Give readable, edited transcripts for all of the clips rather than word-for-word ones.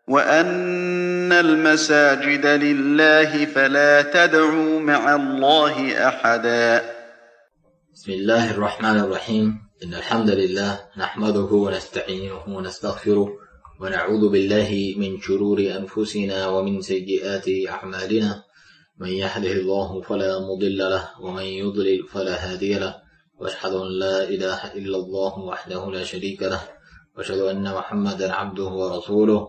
وَأَنَّ الْمَسَاجِدَ لِلَّهِ فَلَا تَدْعُوا مَعَ اللَّهِ أَحَدًا. بسم الله الرحمن الرحيم. إن الحمد لله نحمده ونستعينه ونستغفره ونعوذ بالله من شرور أنفسنا ومن سيئات أعمالنا. من يهده الله فلا مضل له ومن يضلل فلا هادي له، وأشهد أن لا إله إلا الله وحده لا شريك له، وأشهد أن محمدا عبده ورسوله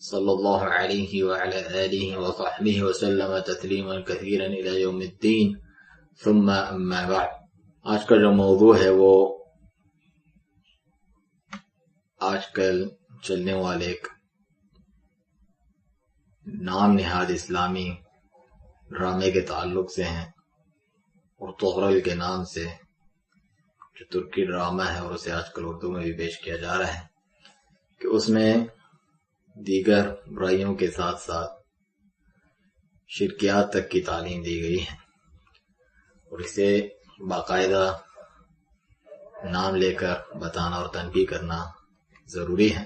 صلى الله عليه وعلى آله وصحبه وسلم تسليما كثيرا إلى يوم الدين. ثم أما بعد. آج کا جو موضوع ہے وہ آج کل چلنے والے ایک نام نہاد اسلامی ڈرامے کے تعلق سے ہیں، اور طغرل کے نام سے جو ترکی ڈرامہ ہے اور اسے آج کل اردو میں بھی پیش کیا جا رہا ہے، کہ اس میں دیگر برائیوں کے ساتھ ساتھ شرکیات تک کی تعلیم دی گئی ہے، اور اسے باقاعدہ نام لے کر بتانا اور تنبیہ کرنا ضروری ہے،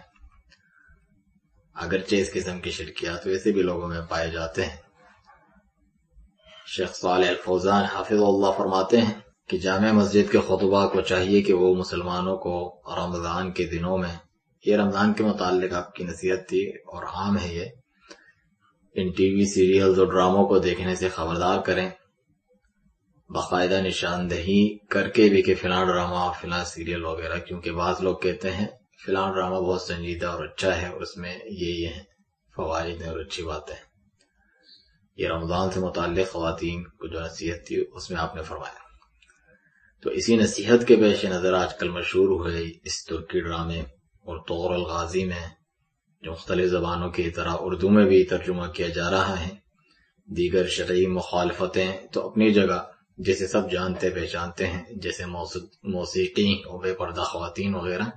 اگرچہ اس قسم کی شرکیات ویسے بھی لوگوں میں پائے جاتے ہیں۔ شیخ صالح الفوزان حافظ اللہ فرماتے ہیں کہ جامع مسجد کے خطبہ کو چاہیے کہ وہ مسلمانوں کو رمضان کے دنوں میں، یہ رمضان کے متعلق آپ کی نصیحت تھی اور عام ہے، یہ ان ٹی وی سیریلز اور ڈراموں کو دیکھنے سے خبردار کریں، باقاعدہ نشاندہی کر کے بھی کہ فلاں ڈرامہ فلاں سیریل وغیرہ، کیونکہ بعض لوگ کہتے ہیں فلاں ڈرامہ بہت سنجیدہ اور اچھا ہے اور اس میں یہ ہیں فوائد ہیں اور اچھی باتیں ہیں۔ یہ رمضان سے متعلق خواتین کو جو نصیحت تھی اس میں آپ نے فرمایا، تو اسی نصیحت کے پیش نظر آج کل مشہور ہوئے اس ترکی ڈرامے اور طغرل غازی میں، جو مختلف زبانوں کی طرح اردو میں بھی ترجمہ کیا جا رہا ہے، دیگر شرعی مخالفتیں تو اپنی جگہ جسے سب جانتے پہچانتے ہیں، جیسے موسیقی اور بے پردہ خواتین وغیرہ،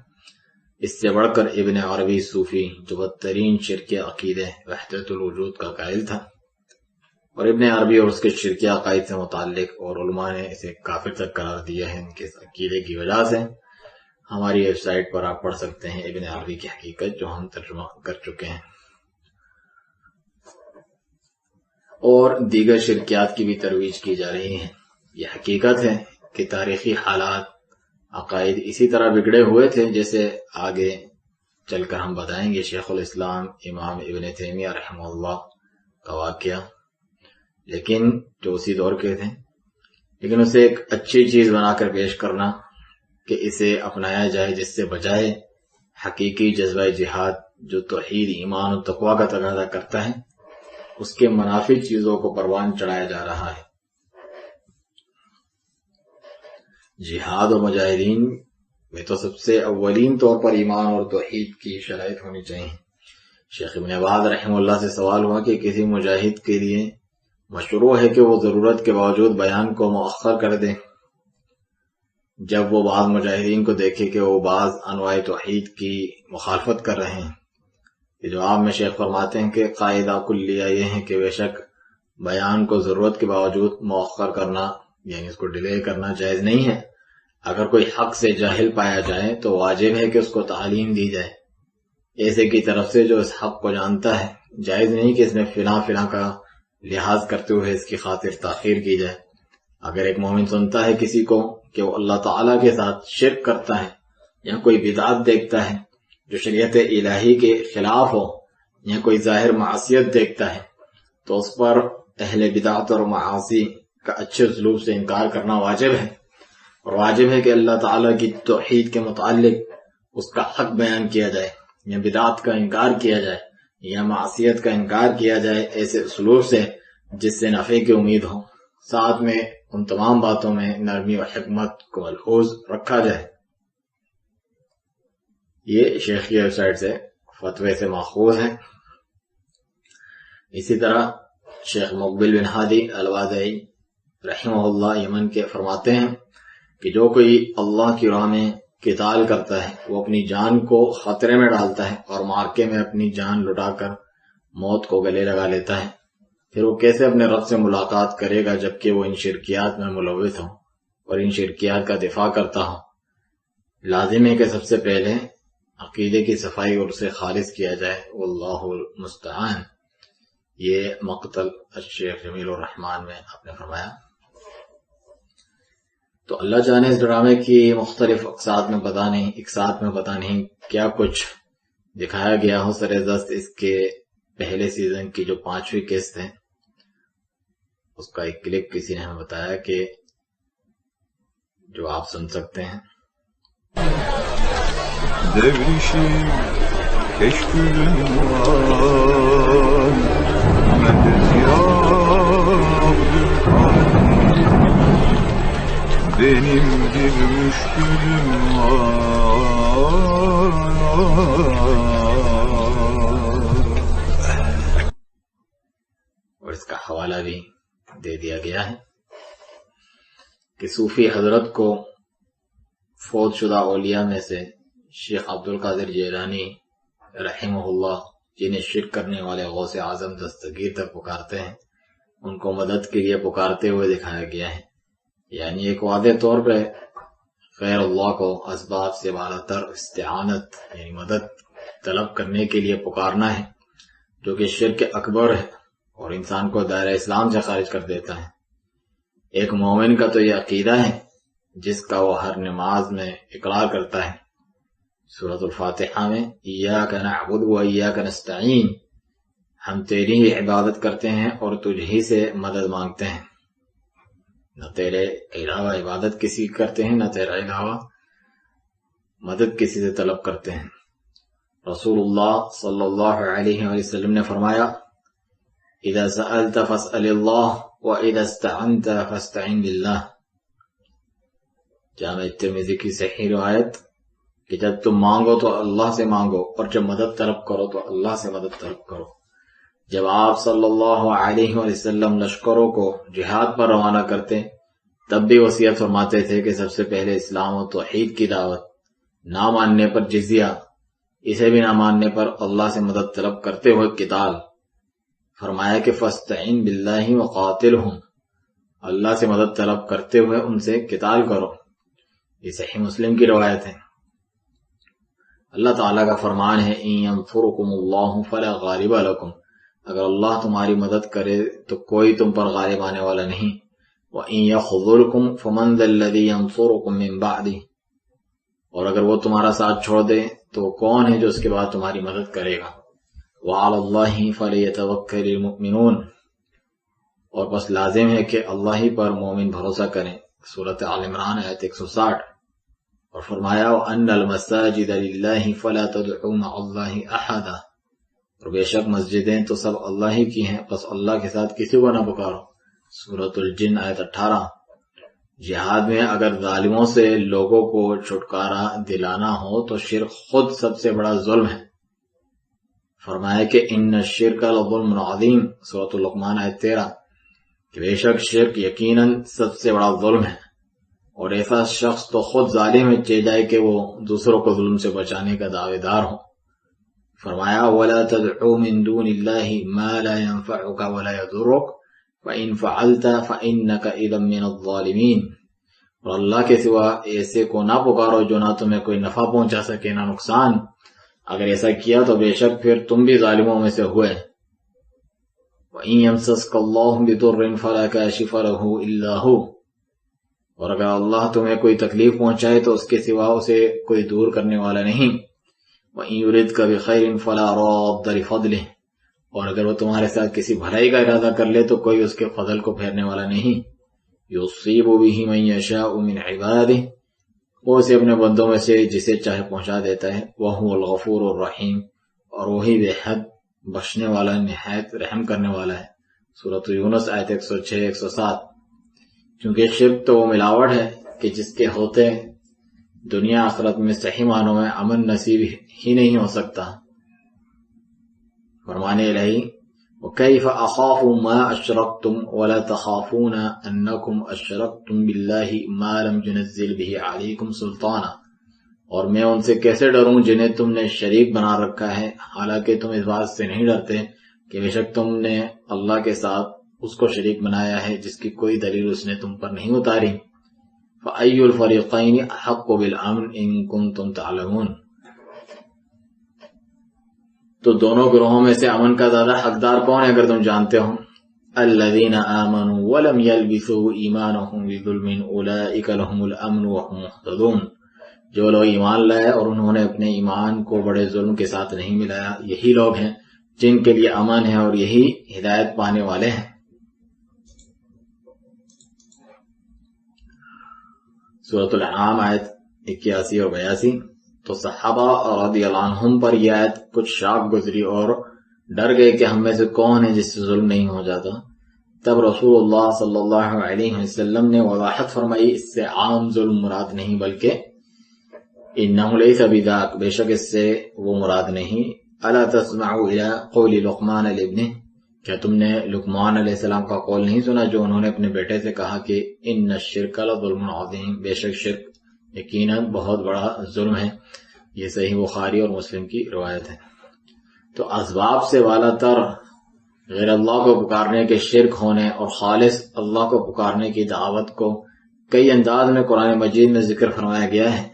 اس سے بڑھ کر ابن عربی صوفی جو بدترین شرک عقیدے وحدت الوجود کا قائل تھا، اور ابن عربی اور اس کے شرک عقائد سے متعلق اور علماء نے اسے کافر تک قرار دیا ہے ان کے عقیدے کی وجہ سے۔ ہماری ویب سائٹ پر آپ پڑھ سکتے ہیں ابن عربی کی حقیقت، جو ہم ترجمہ کر چکے ہیں، اور دیگر شرکیات کی بھی ترویج کی جا رہی ہے۔ یہ حقیقت ہے کہ تاریخی حالات عقائد اسی طرح بگڑے ہوئے تھے جیسے آگے چل کر ہم بتائیں گے۔ شیخ الاسلام امام ابن تیمیہ رحمہ اللہ کا واقعہ، لیکن جو اسی دور کے تھے، لیکن اسے ایک اچھی چیز بنا کر پیش کرنا کہ اسے اپنایا جائے، جس سے بجائے حقیقی جذبہ جہاد جو توحید ایمان و تقوی کا تقاضا کرتا ہے، اس کے منافی چیزوں کو پروان چڑھایا جا رہا ہے۔ جہاد و مجاہدین میں تو سب سے اولین طور پر ایمان اور توحید کی شرائط ہونی چاہیے۔ شیخ ابن باز رحمہ اللہ سے سوال ہوا کہ کسی مجاہد کے لیے مشروع ہے کہ وہ ضرورت کے باوجود بیان کو مؤخر کر دے جب وہ بعض مجاہدین کو دیکھے کہ وہ بعض انواع توحید کی مخالفت کر رہے ہیں؟ کہ جواب میں شیخ فرماتے ہیں کہ قاعدہ کلیہ یہ ہے کہ بے شک بیان کو ضرورت کے باوجود مؤخر کرنا، یعنی اس کو ڈیلے کرنا جائز نہیں ہے۔ اگر کوئی حق سے جاہل پایا جائے تو واجب ہے کہ اس کو تعلیم دی جائے، ایسے کی طرف سے جو اس حق کو جانتا ہے۔ جائز نہیں کہ اس میں فلاں کا لحاظ کرتے ہوئے اس کی خاطر تاخیر کی جائے۔ اگر ایک مومن سنتا ہے کسی کو کہ وہ اللہ تعالیٰ کے ساتھ شرک کرتا ہے، یا کوئی بدعت دیکھتا ہے جو شریعت الہی کے خلاف ہو، یا کوئی ظاہر معصیت دیکھتا ہے، تو اس پر اہل بدعت اور معاصی کا اچھے اسلوب سے انکار کرنا واجب ہے، اور واجب ہے کہ اللہ تعالیٰ کی توحید کے متعلق اس کا حق بیان کیا جائے، یا بدعت کا انکار کیا جائے، یا معصیت کا انکار کیا جائے، ایسے اسلوب سے جس سے نفع کی امید ہو، ساتھ میں ان تمام باتوں میں نرمی و حکمت کو ملحوظ رکھا جائے۔ یہ شیخ کی ویب سائٹ سے فتوے سے ماخوذ ہے۔ اسی طرح شیخ مقبل بن ہادی الوادعی رحمہ اللہ یمن کے فرماتے ہیں کہ جو کوئی اللہ کی راہ میں قتال کرتا ہے وہ اپنی جان کو خطرے میں ڈالتا ہے اور معرکے میں اپنی جان لٹا کر موت کو گلے لگا لیتا ہے، پھر وہ کیسے اپنے رب سے ملاقات کرے گا جبکہ وہ ان شرکیات میں ملوث ہو اور ان شرکیات کا دفاع کرتا ہو؟ لازم ہے کہ سب سے پہلے عقیدے کی صفائی اور اسے خالص کیا جائے، واللہ المستعان۔ یہ مقتل الشیخ جمیل الرحمان میں آپ نے فرمایا۔ تو اللہ جانے اس ڈرامے کی مختلف اقساط میں پتہ نہیں کیا کچھ دکھایا گیا ہو سر دست۔ اس کے پہلے سیزن کی جو 5ویں قسط ہے اس کا ایک کلپ کسی نے ہمیں بتایا کہ جو آپ سن سکتے ہیں۔ Devrişim keşkülüm var Medet ya Abdülkadir Benim bir müşkülüm var اور اس کا حوالہ بھی دے دیا گیا ہے کہ صوفی حضرت کو فوت شدہ اولیاء میں سے شیخ عبدالقادر جیلانی رحمہ اللہ، جنہیں شرک کرنے والے غوث اعظم دستگیر تک پکارتے ہیں، ان کو مدد کے لیے پکارتے ہوئے دکھایا گیا ہے۔ یعنی ایک واضح طور پہ غیر اللہ کو اسباب سے بالا تر استعانت یعنی مدد طلب کرنے کے لیے پکارنا ہے، جو کہ شرک اکبر ہے اور انسان کو دائرہ اسلام سے خارج کر دیتا ہے۔ ایک مومن کا تو یہ عقیدہ ہے جس کا وہ ہر نماز میں اقرار کرتا ہے۔ سورۃ الفاتحہ میں ایاک نعبد و ایاک نستعین، ہم تیری ہی عبادت کرتے ہیں اور تجھ ہی سے مدد مانگتے ہیں، نہ تیرے علاوہ عبادت کسی کی کرتے ہیں، نہ تیرے علاوہ مدد کسی سے طلب کرتے ہیں۔ رسول اللہ صلی اللہ علیہ وسلم نے فرمایا اذا سألت فاسأل اللہ وَإِذَا اسْتَعَنْتَ فَاسْتَعِنْ بِاللَّهِ۔ جامع ترمذی کی صحیح روایت کہ جب تم مانگو تو اللہ سے مانگو اور جب مدد طلب کرو تو اللہ سے مدد طلب کرو۔ جب آپ صلی اللہ علیہ وسلم لشکروں کو جہاد پر روانہ کرتے تب بھی وصیت فرماتے تھے کہ سب سے پہلے اسلام و توحید کی دعوت، نہ ماننے پر جزیہ، اسے بھی نہ ماننے پر اللہ سے مدد طلب کرتے ہوئے قتال۔ فرمایا کہ فاستعن باللہ وقاتلہم، اللہ سے مدد طلب کرتے ہوئے ان سے قتال کرو۔ یہ صحیح مسلم کی روایت ہے۔ اللہ تعالیٰ کا فرمان ہے ان ینصرکم اللہ فلا غالب لکم، اگر اللہ تمہاری مدد کرے تو کوئی تم پر غالب آنے والا نہیں۔ وَإِن يَخْذُلْكُمْ فَمَنْ ذَا الَّذِي يَنصُرُكُمْ مِنْ بَعْدِهِ، اور اگر وہ تمہارا ساتھ چھوڑ دے تو کون ہے جو اس کے بعد تمہاری مدد کرے گا۔ وَعَلَى اللَّهِ فَلْيَتَوَكَّلِ الْمُؤْمِنُونَ، اور بس لازم ہے کہ اللہ ہی پر مومن بھروسہ کریں۔ سورۃ آل عمران آیت 160۔ اور فرمایا وَأَنَّ الْمَسَاجِدَ لِلَّهِ فَلَا تَدْعُوا مَعَ اللَّهِ أَحَدًا، اور بے شک مسجدیں تو سب اللہ ہی کی ہیں، بس اللہ کے ساتھ کسی کو نہ پکارو۔ سورۃ الجن آیت 18۔ جہاد میں اگر ظالموں سے لوگوں کو چھٹکارا دلانا ہو تو شرک خود سب سے بڑا ظلم ہے۔ فرمایا کہ ان الشرک لظلم عظیم، سورۃ لقمان آیت 13، کہ بے شک شرک یقیناً سب سے بڑا ظلم ہے، اور ایسا شخص تو خود ظالم ہے چہ جائے کہ وہ دوسروں کو ظلم سے بچانے کا دعوے دار ہو۔ فرمایا وَلَا تَدْعُوا مِن دُونِ اللَّهِ مَا لَا يَنفَعُكَ وَلَا يَضُرُّكَ وَإِن فَعَلْتَ فَإِنَّكَ إِذًا مِّنَ الظَّالِمِينَ، اور اللہ کے سوا ایسے کو نہ پکارو جو نہ تمہیں کوئی نفع پہنچا سکے نہ نقصان، اگر ایسا کیا تو بے شک پھر تم بھی ظالموں میں سے ہوئے۔ وَإِن يَمْسَسْكَ اللَّهُ بِضُرٍّ فَلَا كَاشِفَ لَهُ إِلَّا هُوَ، اور اگر اللہ تمہیں کوئی تکلیف پہنچائے تو اس کے سوا اسے کوئی دور کرنے والا نہیں۔ وَإِن يُرِدْكَ بِخَيْرٍ فَلَا رَادَّ لِفَضْلِهِ، اور اگر وہ تمہارے ساتھ کسی بھلائی کا ارادہ کر لے تو کوئی اس کے فضل کو پھیرنے والا نہیں۔ يُصِيبُ بِهِ مَن يَشَاءُ مِنْ عِبَادِهِ، وہ اسے اپنے بندوں میں سے جسے چاہے پہنچا دیتا ہے۔ وَهُوَ الْغَفُورُ الرَّحِيمُ، اور وہی بے حد بخشنے والا نہایت رحم کرنے والا ہے۔ سورۃ یونس آیت 106 107۔ چونکہ شرک تو وہ ملاوٹ ہے کہ جس کے ہوتے دنیا آخرت میں صحیح معنوں میں امن نصیب ہی نہیں ہو سکتا۔ فرمان الہی وَكَيْفَ أَخَافُ مَا أَشْرَكْتُمْ وَلَا تَخَافُونَ أَنَّكُمْ أَشْرَكْتُمْ بِاللَّهِ مَا لَمْ يُنَزِّلْ بِهِ عَلَيْكُمْ سُلْطَانًا، اور میں ان سے کیسے ڈروں جنہیں تم نے شریک بنا رکھا ہے، حالانکہ تم اس بات سے نہیں ڈرتے کہ بے شک تم نے اللہ کے ساتھ اس کو شریک بنایا ہے جس کی کوئی دلیل اس نے تم پر نہیں اتاری۔ فَأَيُّ الْفَرِيقَيْنِ أَحَقُّ بِالْأَمْنِ إِن كُنتُمْ تَعْلَمُونَ، تو دونوں گروہوں میں سے امن کا زیادہ حقدار کون ہے اگر تم جانتے ہو؟ الذین آمنوا ولم یلبسوا ایمانہم بظلم اولئک لہم الامن وہم مہتدون، جو لوگ ایمان لائے اور انہوں نے اپنے ایمان کو بڑے ظلم کے ساتھ نہیں ملایا، یہی لوگ ہیں جن کے لیے امن ہے اور یہی ہدایت پانے والے ہیں۔ سورۃ الانعام آیت 81 اور 82۔ تو صحابہ رضی اللہ عنہم پر یہ آیت کچھ شاک گزری اور ڈر گئے کہ ہم میں سے کون ہے جس سے ظلم نہیں ہو جاتا۔ تب رسول اللہ صلی اللہ علیہ وسلم نے وضاحت فرمائی اس سے عام ظلم مراد نہیں بلکہ انہ لیس بذاک، بے شک اس سے وہ مراد نہیں۔ الا تسمعوا الی قول لقمان لابنہ، کیا تم نے لقمان علیہ السلام کا قول نہیں سنا جو انہوں نے اپنے بیٹے سے کہا کہ ان الشرک لظلم عظیم، بے شک شرک یقیناً بہت بڑا ظلم ہے۔ یہ صحیح بخاری اور مسلم کی روایت ہے۔ تو اسباب سے والا تر غیر اللہ کو پکارنے کے شرک ہونے اور خالص اللہ کو پکارنے کی دعوت کو کئی انداز میں قرآن مجید میں ذکر فرمایا گیا ہے۔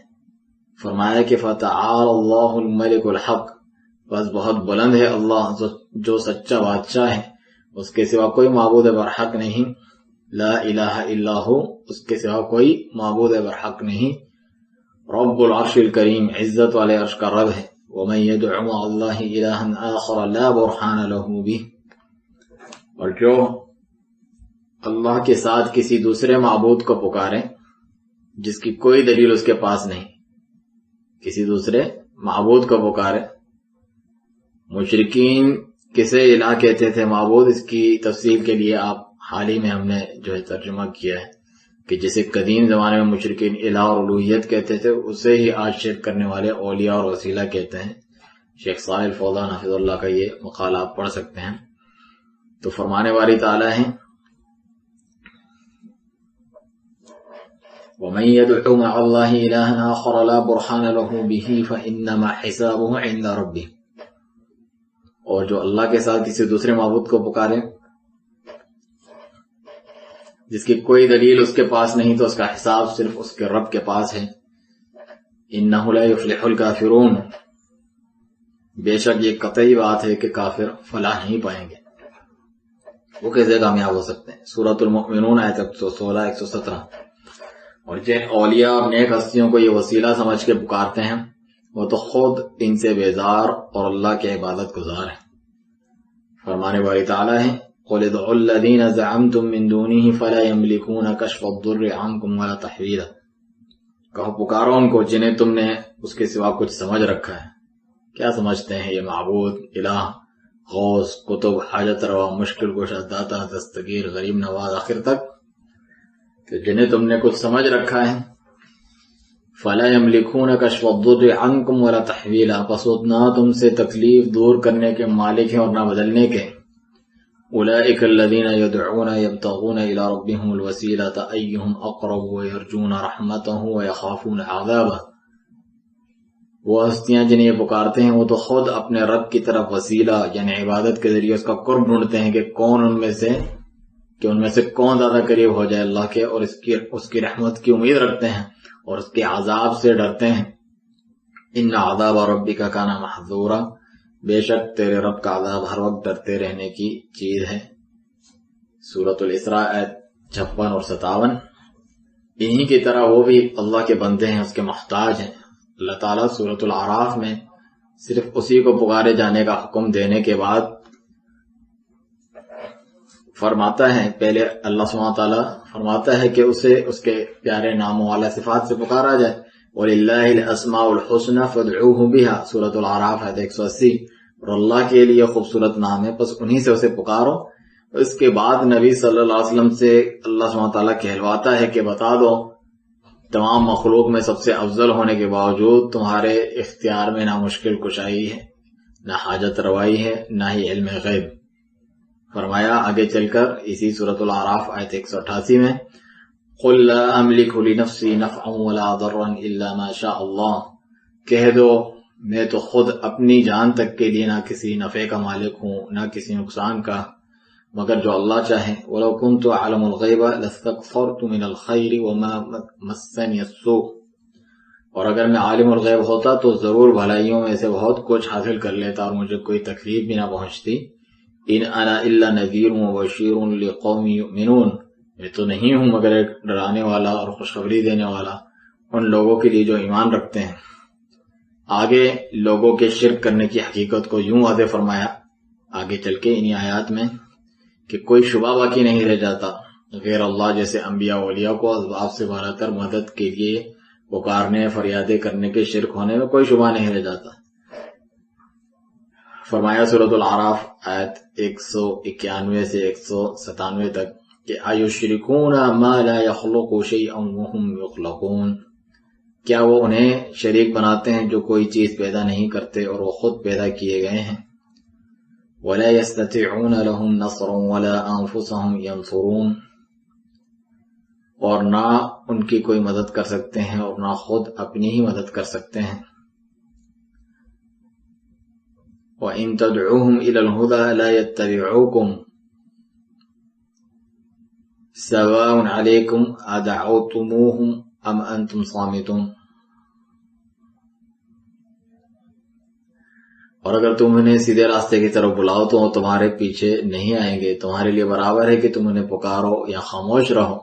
فرمایا کہ فتعال اللہ الملک الحق، بس بہت بلند ہے اللہ جو سچا بادشاہ ہے، اس کے سوا کوئی معبود برحق نہیں، لا الہ الا ہو، اس کے سوا کوئی معبود برحق نہیں، رب العرش الکریم، عزت والے عرش کا رب ہے، ومن يدع مع اللہ الہا آخر لا برہان له به، اور جو اللہ کے ساتھ کسی دوسرے معبود کو پکارے جس کی کوئی دلیل اس کے پاس نہیں، کسی دوسرے معبود کو پکارے۔ مشرکین کسے الہ کہتے تھے معبود، اس کی تفصیل کے لیے آپ حال ہی میں ہم نے جو ہے ترجمہ کیا ہے کہ جسے قدیم زمانے میں مشرکین الہ اور الوہیت کہتے تھے اسے ہی آج شرک کرنے والے اولیاء اور وسیلہ کہتے ہیں۔ شیخ صالح الفوزان حفظ اللہ کا یہ مقالہ آپ پڑھ سکتے ہیں۔ تو فرمانے والی تعالیٰ ہیں وَمَن يَدْعُ مَعَ اللَّهِ إِلَٰهًا آخَرَ لَا بُرْهَانَ لَهُ بِهِ فَإِنَّمَا حِسَابُهُ عِندَ رَبِّهِ، اور جو اللہ کے ساتھ کسی دوسرے معبود کو پکارے جس کی کوئی دلیل اس کے پاس نہیں تو اس کا حساب صرف اس کے رب کے پاس ہے۔ إِنَّهُ لَا يُفْلِحُ الْكَافِرُونَ، بے شک یہ قطعی بات ہے کہ کافر فلاح نہیں پائیں گے، وہ کیسے کامیاب ہو سکتے ہیں۔ سورۃ المؤمنون آیت 116 117۔ اور جن اولیاء اور نیک ہستیوں کو یہ وسیلہ سمجھ کے پکارتے ہیں وہ تو خود ان سے بیزار اور اللہ کے عبادت گزار ہیں۔ فرمانے والی تعالیٰ ہے قُلِ ادْعُوا الَّذِينَ زَعَمْتُم مِّن دُونِهِ فَلَا يَمْلِكُونَ كَشْفَ الضُّرِّ عَنكُمْ وَلَا تَحْوِيلًا، کہو پکارو ان کو جنہیں تم نے اس کے سوا کچھ سمجھ رکھا ہے۔ کیا سمجھتے ہیں یہ معبود، الہ، غوث، کتب، حاجت روا، مشکل کشا، داتا، دستگیر، غریب نواز، آخر تک کہ جنہیں تم نے کچھ سمجھ رکھا ہے۔ فَلَا يَمْلِكُونَ كَشْفَ الضُّرِّ عَنْكُمْ وَلَا تَحْوِيلًا، پس وہ نہ تم سے تکلیف دور کرنے کے مالک ہیں اور نہ بدلنے کے۔ أُولَئِكَ الَّذِينَ يَدْعُونَ يَبْتَغُونَ إِلَىٰ رَبِّهِمُ الْوَسِيلَةَ أَيُّهُمْ أَقْرَبُ وَيَرْجُونَ رَحْمَتَهُ وَيَخَافُونَ عَذَابَهُ، وہ ہستیاں جنہیں یہ پکارتے ہیں وہ تو خود اپنے رب کی طرف وسیلہ یعنی عبادت کے ذریعے اس کا قرب ڈھونڈتے ہیں کہ ان میں سے کون زیادہ قریب ہو جائے اللہ کے، اور اس کی رحمت کی امید رکھتے ہیں اور اس کے عذاب سے ڈرتے ہیں۔ ان عذاب ربک کان محذورا، بے شک تیرے رب کا عذاب ہر وقت ڈرتے رہنے کی چیز ہے۔ سورۃ الاسراء آیت 56 اور 57۔ انہی کی طرح وہ بھی اللہ کے بندے ہیں، اس کے محتاج ہیں۔ اللہ تعالیٰ سورۃ الاعراف میں صرف اسی کو پکارے جانے کا حکم دینے کے بعد فرماتا ہے، پہلے اللہ سبحانہ وتعالیٰ فرماتا ہے کہ اسے اس کے پیارے ناموں والا صفات سے پکارا جائے، وَلِلَّهِ الْأَسْمَاءُ الْحُسْنَى فَادْعُوهُ بِهَا، سورۃ الاعراف آیت 180۔ اور اللہ کے لیے خوبصورت نام ہے پس انہی سے اسے پکارو۔ اس کے بعد نبی صلی اللہ علیہ وسلم سے اللہ سبحانہ وتعالیٰ کہلواتا ہے کہ بتا دو تمام مخلوق میں سب سے افضل ہونے کے باوجود تمہارے اختیار میں نہ مشکل کشائی ہے، نہ حاجت روائی ہے، نہ ہی علم غیب۔ فرمایا آگے چل کر اسی سورۃ الاعراف آیت 188 میں قُلْ لَا أَمْلِكُ لِنَفْسِي نَفْعًا وَلَا ضَرًّا إِلَّا مَا شَاءَ اللَّهُ، کہہ دو میں تو خود اپنی جان تک کے لیے نہ کسی نفع کا مالک ہوں نہ کسی نقصان کا مگر جو اللہ چاہے۔ وَلَوْ كُنْتُ أَعْلَمُ الْغَيْبَ لَاسْتَكْثَرْتُ مِنَ الْخَيْرِ وَمَا مَسَّنِيَ السُّوءُ، اور اگر میں عالم الغیب ہوتا تو ضرور بھلائیوں میں سے بہت کچھ حاصل کر لیتا اور مجھے کوئی تکلیف بھی نہ پہنچتی. ان انا الا نذیر وبشیر لقوم یؤمنون، میں تو نہیں ہوں مگر ایک ڈرانے والا اور خوشخبری دینے والا ان لوگوں کے لیے جو ایمان رکھتے ہیں. آگے لوگوں کے شرک کرنے کی حقیقت کو یوں واضح فرمایا آگے چل کے انہی آیات میں کہ کوئی شبہ باقی نہیں رہ جاتا غیر اللہ جیسے انبیاء و اولیاء کو اسباب سے بالا تر مدد کے لیے پکارنے فریادیں کرنے کے شرک ہونے میں کوئی شبہ نہیں رہ جاتا. فرمایا سورۃ الاعراف آیت 191 سے 197 تک کہ ایشرکون ما لا یخلق شیئا وهم یخلقون، کیا وہ انہیں شریک بناتے ہیں جو کوئی چیز پیدا نہیں کرتے اور وہ خود پیدا کیے گئے ہیں. ولا یستطیعون لهم نصرا ولا انفسهم ینصرون، اور نہ ان کی کوئی مدد کر سکتے ہیں اور نہ خود اپنی ہی مدد کر سکتے ہیں. وَإِن تَدْعُوهُمْ إِلَى الْهُدَى لَا يَتَّبِعُوكُمْ سَوَاءٌ عَلَيْكُمْ أَدَعَوْتُمُوهُمْ أَمْ أَنْتُمْ صَامِتُونَ، اور اگر تم انہیں سیدھے راستے کی طرف بلاؤ تو وہ تمہارے پیچھے نہیں آئیں گے، تمہارے لیے برابر ہے کہ تم انہیں پکارو یا خاموش رہو.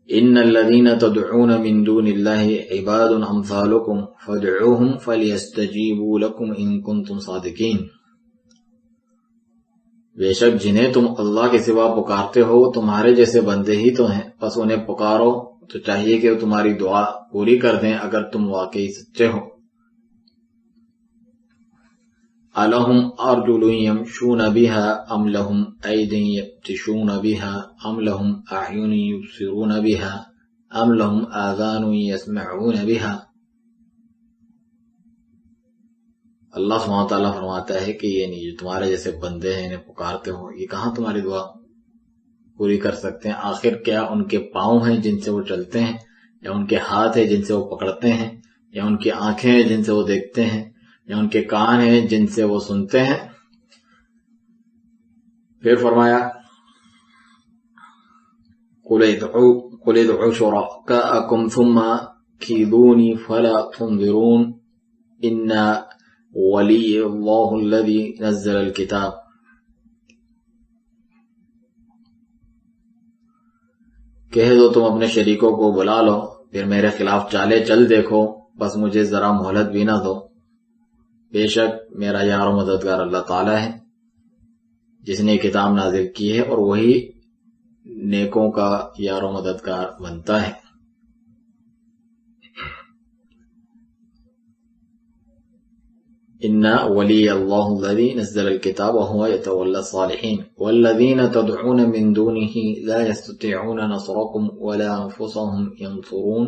ان الذين تدعون من دون الله عباد امثالكم فادعوهم فليستجيبوا لكم ان كنتم صادقين، بے شک جنہیں تم اللہ کے سوا پکارتے ہو تمہارے جیسے بندے ہی تو ہیں، پس انہیں پکارو تو چاہیے کہ وہ تمہاری دعا پوری کر دیں اگر تم واقعی سچے ہو. الہم ارجل یمشون بها ام لهم اید یبطشون بها ام لهم اعین یبصرون بها ام لهم آذان یسمعون بها. اللہ سبحانہ وتعالیٰ فرماتا ہے کہ یہ نہیں جو تمہارے جیسے بندے ہیں انہیں پکارتے ہو یہ کہاں تمہاری دعا پوری کر سکتے ہیں. آخر کیا ان کے پاؤں ہیں جن سے وہ چلتے ہیں، یا ان کے ہاتھ ہیں جن سے وہ پکڑتے ہیں، یا ان کی آنکھیں ہیں جن سے وہ دیکھتے ہیں، یا ان کے کان ہیں جن سے وہ سنتے ہیں. پھر فرمایا قُلِ ادْعُوا شُرَكَاءَكُمْ ثُمَّ كِيدُونِي فَلَا تُنظِرُونَ إِنَّ وَلِيَّ اللَّهُ الَّذِي نَزَّلَ الْكِتَابَ. کہہ دو تم اپنے شریکوں کو بلا لو پھر میرے خلاف چالے چل دیکھو، بس مجھے ذرا مہلت بھی نہ دو. بے شک میرا یار و مددگار اللہ تعالیٰ ہے جس نے کتاب نازل کی ہے اور وہی نیکوں کا یار و مددگار بنتا ہے. ان ولی اللہ الذی نزل الکتاب وهو یتولی الصالحین والذین تدعون من دونه لا یستطیعون نصرکم ولا انفسهم ینصرون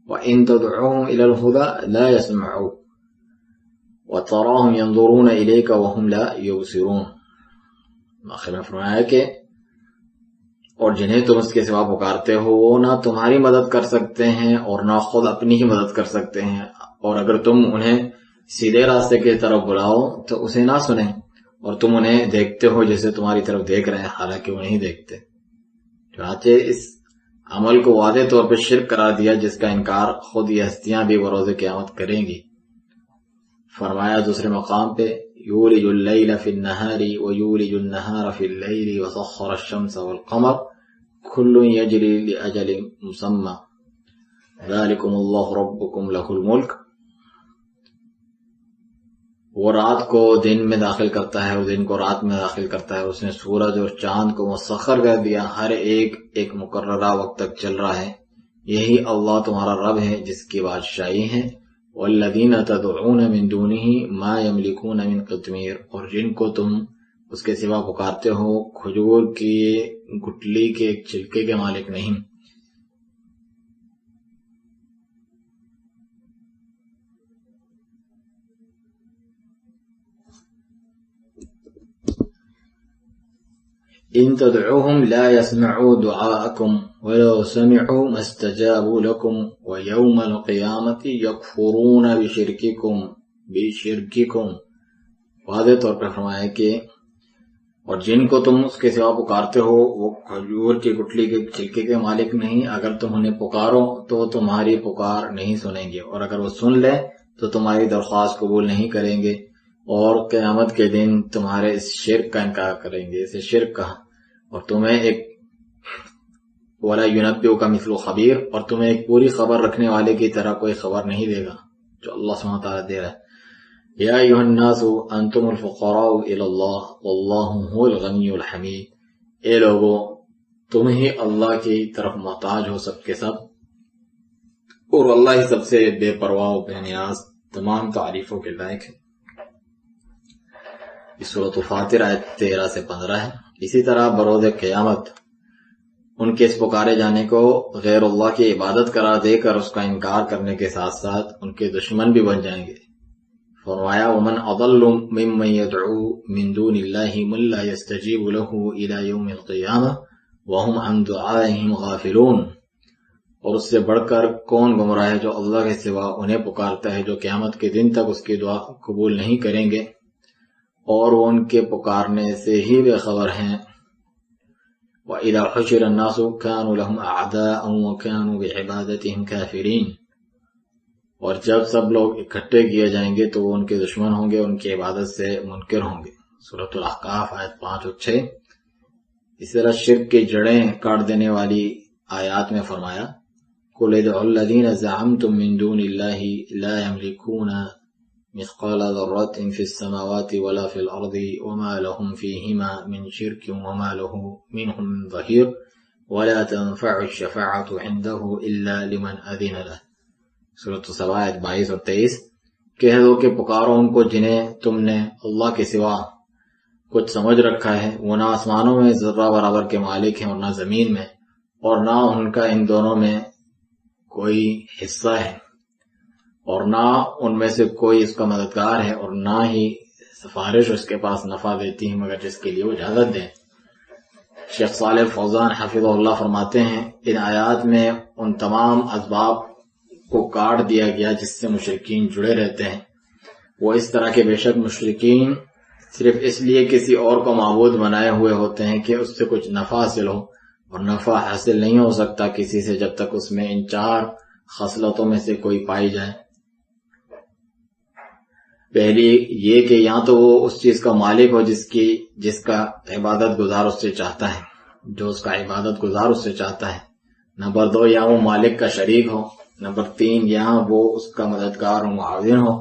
وان تدعوهم الى الهدى لا يسمعون وَتَرَاهُمْ يَنْظُرُونَ إِلَيْكَ وَهُمْ لَا يُبْصِرُونَ. آخر میں فرمایا کہ اور جنہیں تم اس کے سوا پکارتے ہو وہ نہ تمہاری مدد کر سکتے ہیں اور نہ خود اپنی ہی مدد کر سکتے ہیں، اور اگر تم انہیں سیدھے راستے کی طرف بلاؤ تو اسے نہ سنیں، اور تم انہیں دیکھتے ہو جیسے تمہاری طرف دیکھ رہے ہیں حالانکہ وہ نہیں دیکھتے. چنانچہ اس عمل کو واضح طور پہ شرک قرار دیا جس کا انکار خود یہ ہستیاں بھی بروز قیامت کریں گی. فرمایا دوسرے مقام پہ یولج اللیل فی النہار ویولج النہار فی اللیل وسخر الشمس والقمر کل یجری لأجل مسمى ذالکم اللہ ربکم لہ الملک. وہ رات کو دن میں داخل کرتا ہے اور دن کو رات میں داخل کرتا ہے. اس نے سورج اور چاند کو مسخر کر دیا، ہر ایک مقررہ وقت تک چل رہا ہے. یہی اللہ تمہارا رب ہے جس کی بادشاہی ہے. والذین تدعون من دونہ ما یملکون من قطمیر، اور جن کو تم اس کے سوا پکارتے ہو کھجور کی گٹلی کے ایک چھلکے کے مالک نہیں. ان تدعوهم لا يسمعوا دعاءكم ولو سمعوا ما استجابوا لكم ويوم القيامة يكفرون بشرككم. واضح طور پر فرمایا کہ اور جن کو تم اس کے سوا پکارتے ہو وہ کھجور کی گٹلی کے چھلکے کے مالک نہیں، اگر تم انہیں پکارو تو تمہاری پکار نہیں سنیں گے، اور اگر وہ سن لیں تو تمہاری درخواست قبول نہیں کریں گے، اور قیامت کے دن تمہارے اس شرک کا انکار کریں گے، اسے شرک کہا، اور تمہیں ایک وَلَا يُنَبِّئُكَ مِثْلُ خبیر، اور تمہیں ایک پوری خبر رکھنے والے کی طرح کوئی خبر نہیں دے گا جو اللہ سبحانہ وتعالیٰ دے رہا ہے۔ یا ایھا الناس انتم الفقراء الی اللہ واللہ هو الغنی الحمید، اے لوگو تم ہی اللہ کی طرف محتاج ہو سب کے سب، اور اللہ ہی سب سے بے پرواہ و بے نیاز تمام تعریفوں کے لائق ہے۔ یہ سورۃ فاطر آیت 13 سے 15 ہے۔ اسی طرح بروز قیامت ان کے اس پکارے جانے کو غیر اللہ کی عبادت قرار دے کر اس کا انکار کرنے کے ساتھ ساتھ ان کے دشمن بھی بن جائیں گے۔ فرمایا ومن اضل ممن يدعو من دون الله من لا يستجيب له الى يوم القيامه وهم عن دعائهم غافلون، اور اس سے بڑھ کر کون گمراہ ہے جو اللہ کے سوا انہیں پکارتا ہے جو قیامت کے دن تک اس کی دعا قبول نہیں کریں گے اور وہ ان کے پکارنے سے ہی بے خبر ہیں۔ وَإِذَا حُشِرَ النَّاسُ كَانُوا لَهُمْ أَعْدَاءً وَكَانُوا بِعِبَادَتِهِمْ كَافِرِينَ، اور جب سب لوگ اکٹھے کیے جائیں گے تو وہ ان کے دشمن ہوں گے، ان کی عبادت سے منکر ہوں گے۔ سورۃ الاحقاف آیت 5 اور 6۔ اس طرح شرک کی جڑیں کاٹ دینے والی آیات میں فرمایا قُلِ ادْعُوا الَّذِينَ زَعَمْتُم مِّن دُونِ اللَّهِ لَا يَمْلِكُونَ مِثْقَالَ ذَرَّةٍ فِي السَّمَاوَاتِ وَلَا فِي الْأَرْضِ وَمَا لَهُمْ فِيهِمَا مِنْ شِرْكٍ وَمَا لَهُ مِنْهُمْ مِنْ ظَهِيرٍ وَلَا تَنفَعُ الشَّفَاعَةُ عِندَهُ إِلَّا لِمَنْ أَذِنَ لَهُ۔ سورۃ سبا آیت 22 اور 23۔ کہہ دو کہ پکارو ان کو جنہیں تم نے اللہ کے سوا کچھ سمجھ رکھا ہے، وہ نہ آسمانوں میں ذرہ برابر کے مالک ہیں اور نہ زمین میں، اور نہ ان کا ان دونوں میں کوئی حصہ ہے، اور نہ ان میں سے کوئی اس کا مددگار ہے، اور نہ ہی سفارش اس کے پاس نفع دیتی ہے مگر جس کے لیے وہ اجازت دیں۔ شیخ صالح فوزان حفظہ اللہ فرماتے ہیں ان آیات میں ان تمام اسباب کو کاٹ دیا گیا جس سے مشرکین جڑے رہتے ہیں۔ وہ اس طرح کے بے شک مشرکین صرف اس لیے کسی اور کو معبود بنائے ہوئے ہوتے ہیں کہ اس سے کچھ نفع حاصل ہو، اور نفع حاصل نہیں ہو سکتا کسی سے جب تک اس میں ان 4 خصلتوں میں سے کوئی پائی جائے۔ پہلی یہ کہ یا تو وہ اس چیز کا مالک ہو جس کا عبادت گزار اس سے چاہتا ہے، جو اس کا عبادت گزار اس سے چاہتا ہے۔ نمبر 2 یا وہ مالک کا شریک ہو۔ نمبر 3 یہاں وہ اس کا مددگار و معاون ہو۔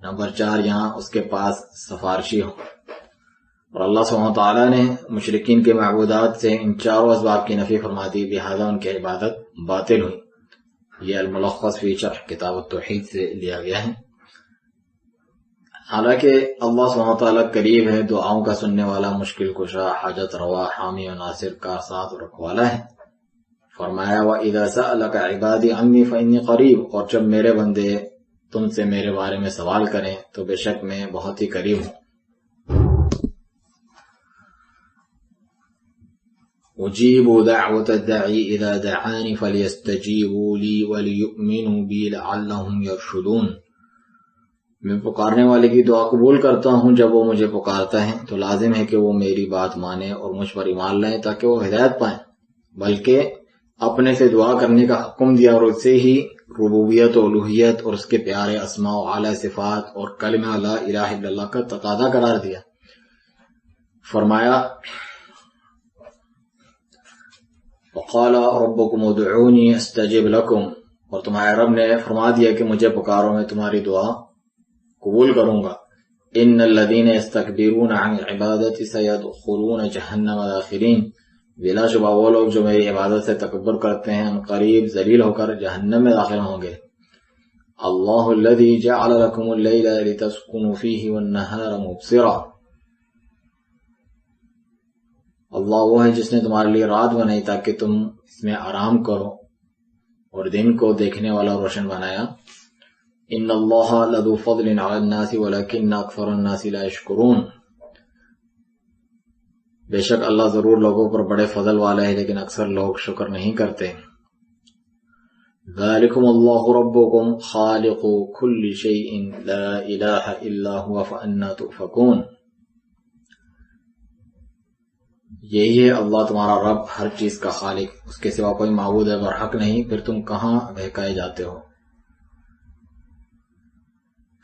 نمبر 4 یہاں اس کے پاس سفارشی ہو۔ اور اللہ سبحانہ وتعالیٰ نے مشرکین کے معبودات سے ان 4 اسباب کی نفی فرما دی، لہذا ان کی عبادت باطل ہوئی۔ یہ الملخص فی شرح کتاب التوحید سے لیا گیا ہے۔ حالانکہ اللہ سبحانہ وتعالیٰ قریب ہے، دعاؤں کا سننے والا، مشکل کشا، حاجت روا، حامی و ناصر، کارساز و رکھوالا ہے۔ فرمایا وَإِذَا سَأَلَكَ عِبَادِي عَنِّي فَإِنِّي قَرِيبٌ، اور جب میرے بندے تم سے میرے بارے میں سوال کریں تو بے شک میں بہت ہی قریب ہوں۔ أُجِيبُ دَعْوَةَ الدَّاعِ إِذَا دَعَانِ فَلْيَسْتَجِيبُوا لِي وَلْيُؤْمِنُوا بِي لَعَلَّهُمْ يَرْشُدُونَ، میں پکارنے والے کی دعا قبول کرتا ہوں جب وہ مجھے پکارتا ہے، تو لازم ہے کہ وہ میری بات مانیں اور مجھ پر ایمان لائیں تاکہ وہ ہدایت پائیں، بلکہ اپنے سے دعا کرنے کا حکم دیا اور اسے ہی ربوبیت و الوہیت اور اس کے پیارے اسماء و اعلی صفات اور کلمہ لا الہ الا اللہ کا تقاضا قرار دیا۔ فرمایا وقال ربکم ادعونی استجب لکم، اور تمہارے رب نے فرما دیا کہ مجھے پکارو میں تمہاری دعا قبول کروں گا۔ ان الذین یستکبرون عن عبادتی سیدخلون جہنم داخرین، بلا شبہ وہ لوگ جو میری عبادت سے تکبر کرتے ہیں ان قریب ذلیل ہو کر جہنم میں داخل ہوں گے۔ اللہ الذی جعل لکم اللیل لتسکنوا فیہ والنہار مبصرا، اللہ وہ ہے جس نے تمہارے لیے رات بنائی تاکہ تم اس میں آرام کرو، اور دن کو دیکھنے والا روشن بنایا۔ ان اللہ لذو فضل علی الناس ولکن اکثر الناس لا یشکرون، بے شک اللہ ضرور لوگوں پر بڑے فضل والا ہے لیکن اکثر لوگ شکر نہیں کرتے۔ ذالکم اللہ ربکم خالق کل شیء لا الہ الا هو فانا تؤفکون، یہی ہے اللہ تمہارا رب، ہر چیز کا خالق، اس کے سوا کوئی معبود برحق نہیں، پھر تم کہاں بہکائے جاتے ہو؟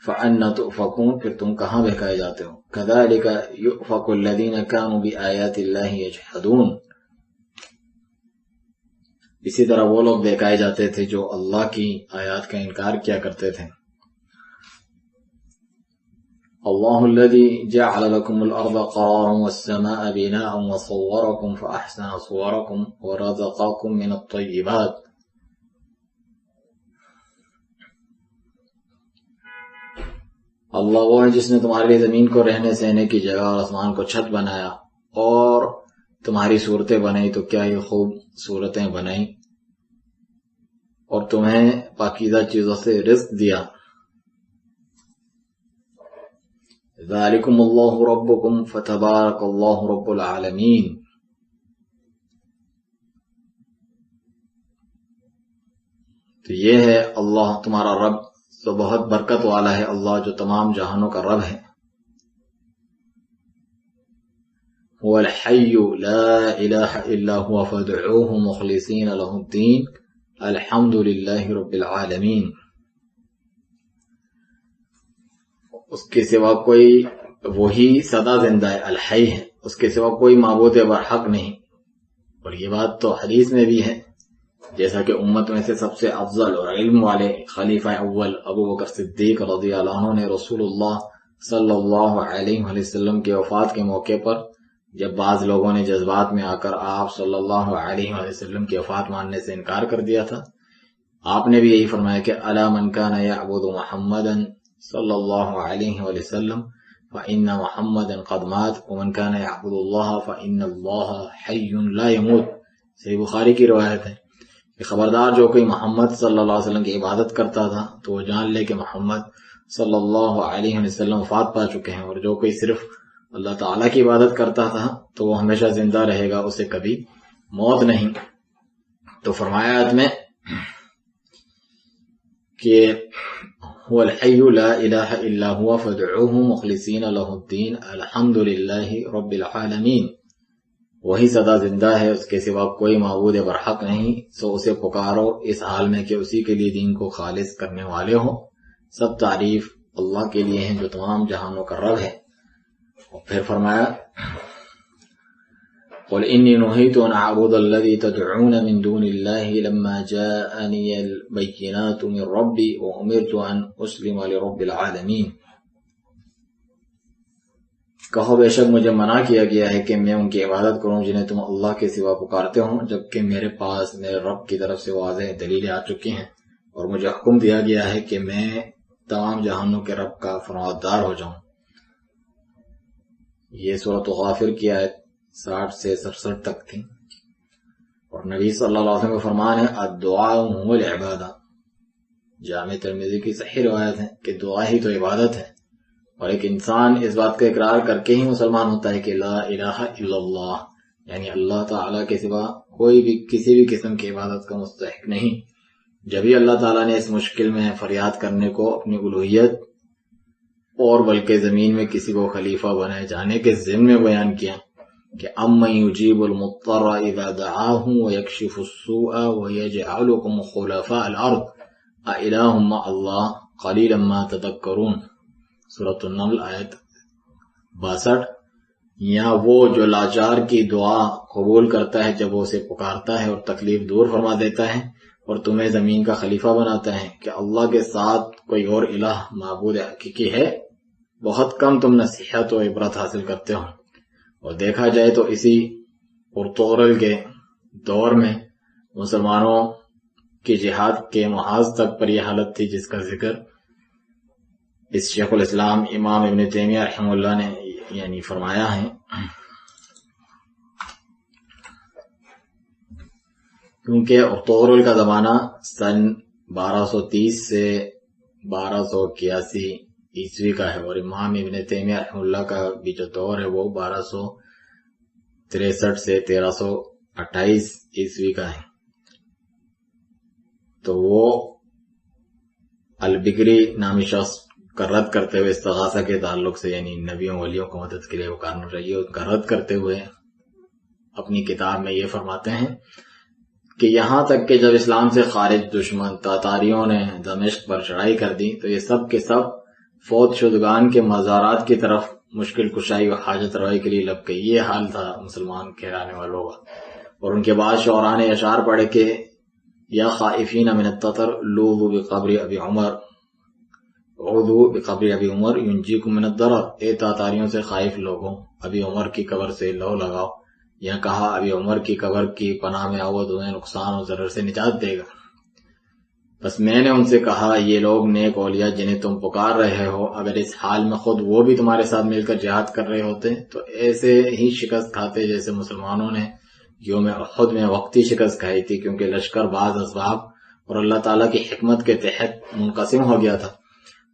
فَأَنَّ تُؤْفَكُونَ، پھر تم کہاں بہکائے جاتے ہو؟ كَذَلِكَ يُؤْفَكُ الَّذِينَ كَانُوا بِآيَاتِ اللَّهِ يَجْحَدُونَ، اسی طرح وہ لوگ بہکائے جاتے تھے جو اللہ کی آیات کا انکار کیا کرتے تھے۔ اللہ الذي جعل لكم الارض قرارا والسماء بناء وصوركم فاحسن صوركم ورزقكم من الطيبات، اللہ وہ ہے جس نے تمہارے لیے زمین کو رہنے سہنے کی جگہ اور آسمان کو چھت بنایا اور تمہاری صورتیں بنائی، تو کیا ہی خوب صورتیں بنائی، اور تمہیں پاکیزہ چیزوں سے رزق دیا۔ ذالکم اللہ ربکم فتبارک اللہ رب العالمین، تو یہ ہے اللہ تمہارا رب، تو بہت برکت والا ہے اللہ جو تمام جہانوں کا رب ہے۔ هو الحی لا الہ الا هو فادعوه مخلصین له الدین الحمد للہ رب العالمین، اس کے سوا کوئی، وہی سدا زندہ ہے، الحی ہے، اس کے سوا کوئی معبود برحق نہیں۔ اور یہ بات تو حدیث میں بھی ہے، جیسا کہ امت میں سے سب سے افضل اور علم والے خلیفہ اول ابو بکر صدیق رضی اللہ عنہ نے رسول اللہ صلی اللہ علیہ وسلم کے وفات کے موقع پر جب بعض لوگوں نے جذبات میں آ کر آپ صلی اللہ علیہ وسلم کی وفات ماننے سے انکار کر دیا تھا، آپ نے بھی یہی فرمایا کہ الا من کان یعبد محمدا صلی اللہ علیہ وسلم فإن محمدا قد مات ومن كان يعبد الله فإن الله حي لا يموت، صحیح بخاری کی روایت ہے کہ خبردار جو کوئی محمد صلی اللہ علیہ وسلم کی عبادت کرتا تھا تو وہ جان لے کہ محمد صلی اللہ علیہ وسلم وفات پا چکے ہیں، اور جو کوئی صرف اللہ تعالیٰ کی عبادت کرتا تھا تو وہ ہمیشہ زندہ رہے گا، اسے کبھی موت نہیں۔ تو فرمایا آیت میں کہ هو الحی لا الہ الا هو فادعوه مخلصین له الدین الحمد للہ رب العالمین، وہی سدا زندہ ہے، اس کے سوا کوئی معبود برحق نہیں، سو اسے پکارو اس حال میں کہ اسی کے لیے دین کو خالص کرنے والے ہو۔ سب تعریف اللہ کے لیے ہیں جو تمام جہانوں کا رب ہے۔ اور پھر فرمایا قل انی نہیت ان اعبد الذی تدعون من دون اللہ لما جاءنی البینات من ربی وامرت ان اسلم لرب العالمین، کہو بے شک مجھے منع کیا گیا ہے کہ میں ان کی عبادت کروں جنہیں تم اللہ کے سوا پکارتے ہو، جبکہ میرے پاس میرے رب کی طرف سے واضح دلیلیں آ چکی ہیں، اور مجھے حکم دیا گیا ہے کہ میں تمام جہانوں کے رب کا فرمانبردار ہو جاؤں۔ یہ سورۃ غافر کی آیت 60 سے 67 تک تھی۔ اور نبی صلی اللہ علیہ وسلم کا فرمان ہے الدعاء هو العبادہ، جامع ترمذی کی صحیح روایت ہے کہ دعا ہی تو عبادت ہے، اور ایک انسان اس بات کا اقرار کر کے ہی مسلمان ہوتا ہے کہ لا الہ الا اللہ، یعنی اللہ تعالیٰ کے سوا کوئی بھی کسی بھی قسم کی عبادت کا مستحق نہیں۔ جبھی اللہ تعالیٰ نے اس مشکل میں فریاد کرنے کو اپنی الوہیت اور بلکہ زمین میں کسی کو خلیفہ بنائے جانے کے ضمن میں بیان کیا کہ امن یجیب المضطر اذا دعاہ ویکشف السوء ویجعلکم خلفاء الارض االہ مع اللہ قلیلا ما تذکرون، سورۃ النمل آیت 62۔ یا وہ جو لاچار کی دعا قبول کرتا ہے جب وہ اسے پکارتا ہے اور تکلیف دور فرما دیتا ہے اور تمہیں زمین کا خلیفہ بناتا ہے، کہ اللہ کے ساتھ کوئی اور الہ معبود حقیقی ہے؟ بہت کم تم نصیحت و عبرت حاصل کرتے ہو۔ اور دیکھا جائے تو اسی پرتغال کے دور میں مسلمانوں کی جہاد کے محاذ تک پر یہ حالت تھی جس کا ذکر اس شیخ الاسلام امام ابن تیمیہ رحمہ اللہ نے یعنی فرمایا ہے، کیونکہ ارطغرل کا زمانہ سن 1230 سے 1281 عیسوی کا ہے، اور امام ابن تیمیہ رحمہ اللہ کا بھی جو دور ہے وہ 1263 سے 1328 عیسوی کا ہے۔ تو وہ البکری نامی شخص کا رد کرتے ہوئے استغاثہ کے تعلق سے، یعنی نبیوں ولیوں کو مدد کے لیے پکارنا چاہیے، ان کا رد کرتے ہوئے اپنی کتاب میں یہ فرماتے ہیں کہ یہاں تک کہ جب اسلام سے خارج دشمن تاتاریوں نے دمشق پر چڑھائی کر دی تو یہ سب کے سب فوت شدگان کے مزارات کی طرف مشکل کشائی و حاجت روائی کے لیے لب گئی. یہ حال تھا مسلمان کہلانے والوں کا. اور ان کے بعد شعراء نے اشعار پڑھے کہ یا خائفین من التتر لوذوا بقبر ابی عمر عوذوا بقبر ابی عمر ینجیکم من الضرر. اے تاتاریوں سے خائف لوگوں، ابی عمر کی قبر سے لو لگاؤ، یا کہا ابی عمر کی قبر کی پناہ میں آؤ، تمہیں نقصان و ضرر سے نجات دے گا. بس میں نے ان سے کہا یہ لوگ نیک اولیاء جنہیں تم پکار رہے ہو، اگر اس حال میں خود وہ بھی تمہارے ساتھ مل کر جہاد کر رہے ہوتے تو ایسے ہی شکست کھاتے جیسے مسلمانوں نے یوم احد میں وقتی شکست کھائی تھی، کیونکہ لشکر بعض اسباب اور اللہ تعالیٰ کی حکمت کے تحت منقسم ہو گیا تھا.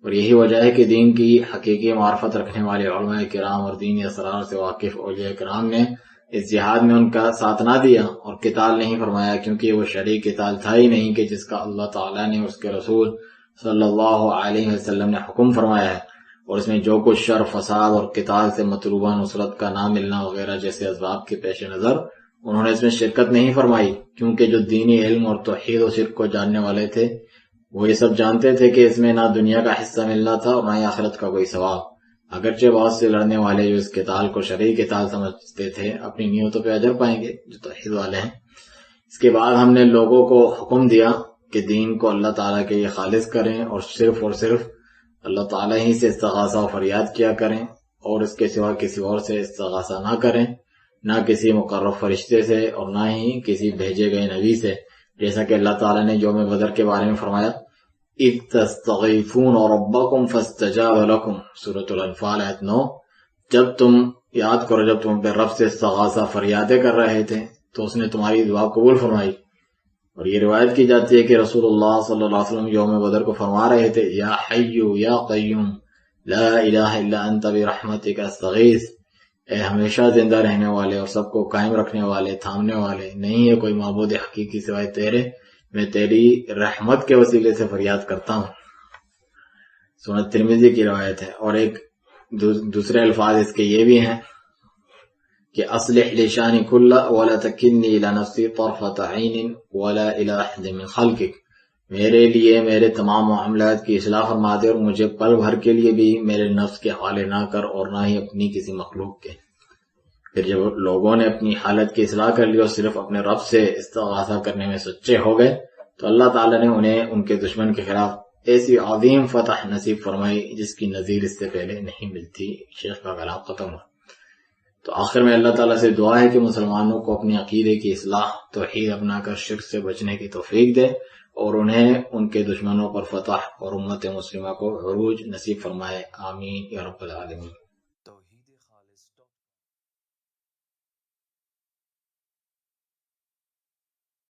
اور یہی وجہ ہے کہ دین کی حقیقی معرفت رکھنے والے علماء کرام اور دینی اسرار سے واقف اولیاء کرام نے اس جہاد میں ان کا ساتھ نہ دیا اور قتال نہیں فرمایا، کیونکہ وہ شرعی قتال تھا ہی نہیں کہ جس کا اللہ تعالیٰ نے اس کے رسول صلی اللہ علیہ وسلم نے حکم فرمایا ہے. اور اس میں جو کچھ شر فساد اور قتال سے مطلوبہ نصرت کا نہ ملنا وغیرہ جیسے اسباب کے پیش نظر انہوں نے اس میں شرکت نہیں فرمائی، کیونکہ جو دینی علم اور توحید و شرک کو جاننے والے تھے وہ یہ سب جانتے تھے کہ اس میں نہ دنیا کا حصہ ملنا تھا اور نہ ہی آخرت کا کوئی ثواب. اگرچہ بہت سے لڑنے والے جو اس قتال کو شرعی قتال سمجھتے تھے اپنی نیتوں پہ اجر پائیں گے جو توحید والے ہیں. اس کے بعد ہم نے لوگوں کو حکم دیا کہ دین کو اللہ تعالیٰ کے لیے خالص کریں اور صرف اللہ تعالیٰ ہی سے استغاثہ و فریاد کیا کریں، اور اس کے سوا کسی اور سے استغاثہ نہ کریں، نہ کسی مقرب فرشتے سے اور نہ ہی کسی بھیجے گئے نبی سے، جیسا کہ اللہ تعالیٰ نے یوم بدر کے بارے میں فرمایا اذ تستغیثون ربکم فاستجاب لکم، سورۃ الانفال آیت 9. جب تم یاد کرو جب تم اپنے رب سے استغاثہ فریادیں کر رہے تھے تو اس نے تمہاری دعا قبول فرمائی. اور یہ روایت کی جاتی ہے کہ رسول اللہ صلی اللہ علیہ وسلم یوم بدر کو فرما رہے تھے یا حی یا قیوم لا الہ الا انت برحمتک استغیث، اے ہمیشہ زندہ رہنے والے اور سب کو قائم رکھنے والے، تھامنے والے، نہیں ہے کوئی معبود حقیقی سوائے تیرے، میں تیری رحمت کے وسیلے سے فریاد کرتا ہوں. سنن ترمذی کی روایت ہے. اور ایک دوسرے الفاظ اس کے یہ بھی ہیں کہ اصلح لشانی کل ولا تکلنی الی نفسی طرفۃ عین ولا الی احد من خلقک، میرے لیے میرے تمام معاملات کی اصلاح فرما دے اور مجھے پل بھر کے لیے بھی میرے نفس کے حوالے نہ کر اور نہ ہی اپنی کسی مخلوق کے. پھر جب لوگوں نے اپنی حالت کی اصلاح کر لی اور صرف اپنے رب سے استغاثہ کرنے میں سچے ہو گئے تو اللہ تعالیٰ نے انہیں ان کے دشمن کے خلاف ایسی عظیم فتح نصیب فرمائی جس کی نظیر اس سے پہلے نہیں ملتی. شیخ کا کلام ختم ہوا. تو آخر میں اللہ تعالیٰ سے دعا ہے کہ مسلمانوں کو اپنی عقیدے کی اصلاح توحید اپنا کر شرک سے بچنے کی توفیق دے اور انہیں ان کے دشمنوں پر فتح اور امت مسلمہ کو عروج نصیب فرمائے. آمین یا رب العالمین.